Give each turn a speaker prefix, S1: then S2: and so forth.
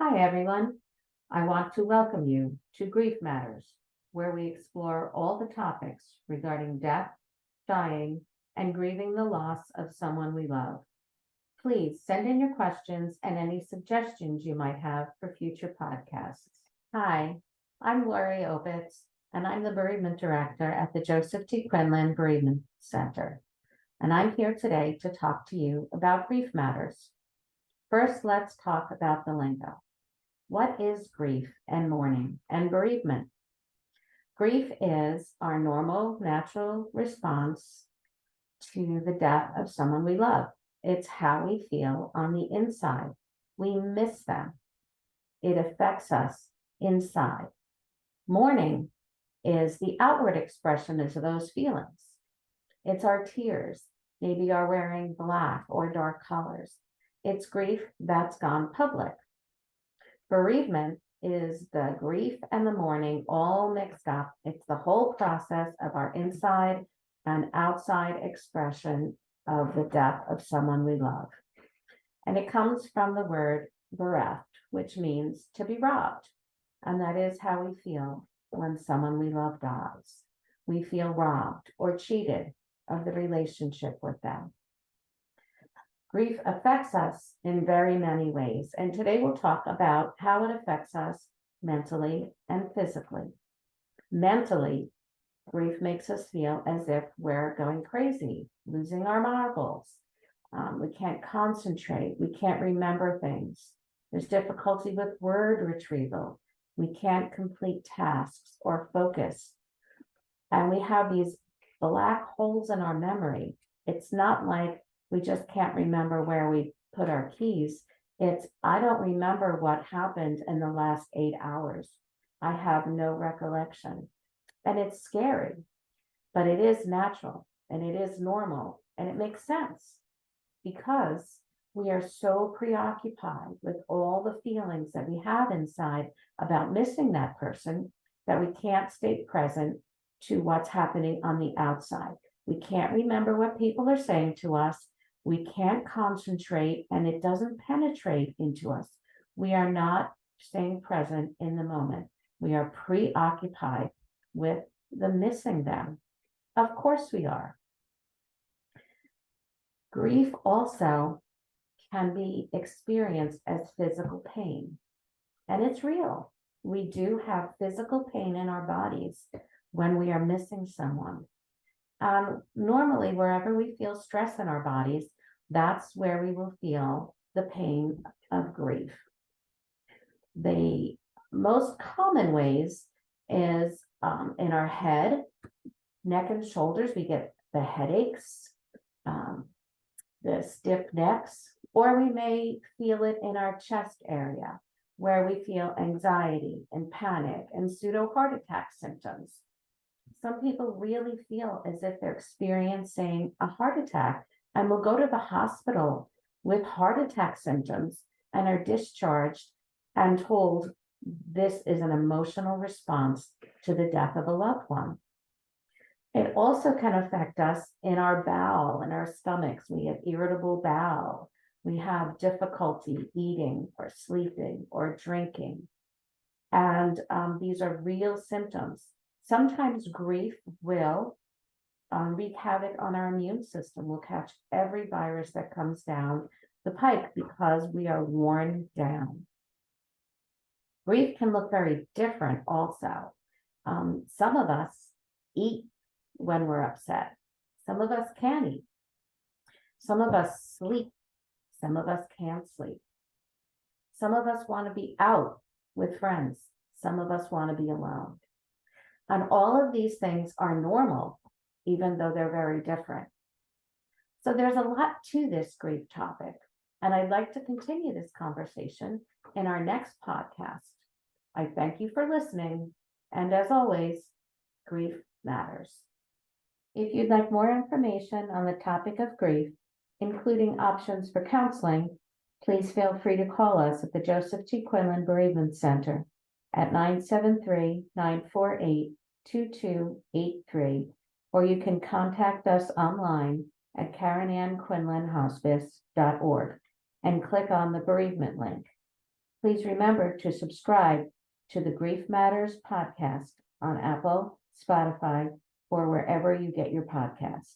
S1: Hi, everyone. I want to welcome you to Grief Matters, where we explore all the topics regarding death, dying, and grieving the loss of someone we love. Please send in your questions and any suggestions you might have for future podcasts. Hi, I'm Lorri Opitz, and I'm the Bereavement Director at the Joseph T. Quinlan Bereavement Center. And I'm here today to talk to you about grief matters. First, let's talk about the lingo. What is grief and mourning and bereavement? Grief is our normal, natural response to the death of someone we love. It's how we feel on the inside. We miss them. It affects us inside. Mourning is the outward expression of those feelings. It's our tears, maybe our wearing black or dark colors. It's grief that's gone public. Bereavement is the grief and the mourning all mixed up. It's the whole process of our inside and outside expression of the death of someone we love. And it comes from the word bereft, which means to be robbed. And that is how we feel when someone we love dies. We feel robbed or cheated of the relationship with them. Grief affects us in very many ways, and today we'll talk about how it affects us mentally and physically. Mentally, grief makes us feel as if we're going crazy, losing our marbles. We can't concentrate. We can't remember things. There's difficulty with word retrieval. We can't complete tasks or focus. And we have these black holes in our memory. It's not like we just can't remember where we put our keys. It's, I don't remember what happened in the last 8 hours. I have no recollection. And it's scary, but it is natural and it is normal and it makes sense because we are so preoccupied with all the feelings that we have inside about missing that person that we can't stay present to what's happening on the outside. We can't remember what people are saying to us. We can't concentrate and it doesn't penetrate into us. We are not staying present in the moment. We are preoccupied with the missing them. Of course we are. Grief also can be experienced as physical pain, and it's real. We do have physical pain in our bodies when we are missing someone. Normally, wherever we feel stress in our bodies, that's where we will feel the pain of grief. The most common ways is in our head, neck and shoulders. We get the headaches, the stiff necks, or we may feel it in our chest area where we feel anxiety and panic and pseudo heart attack symptoms. Some people really feel as if they're experiencing a heart attack and will go to the hospital with heart attack symptoms and are discharged and told this is an emotional response to the death of a loved one. It also can affect us in our bowel and our stomachs. We have irritable bowel. We have difficulty eating or sleeping or drinking. And these are real symptoms. Sometimes grief will wreak havoc on our immune system. We'll catch every virus that comes down the pike because we are worn down. Grief can look very different also. Some of us eat when we're upset. Some of us can't eat. Some of us sleep. Some of us can't sleep. Some of us want to be out with friends. Some of us want to be alone. And all of these things are normal, even though they're very different. So there's a lot to this grief topic, and I'd like to continue this conversation in our next podcast. I thank you for listening, and as always, grief matters. If you'd like more information on the topic of grief, including options for counseling, please feel free to call us at the Joseph T. Quinlan Bereavement Center at 973-948-2283, or you can contact us online at KarenAnnQuinlanHospice.org and click on the bereavement link. Please remember to subscribe to the Grief Matters podcast on Apple, Spotify, or wherever you get your podcast.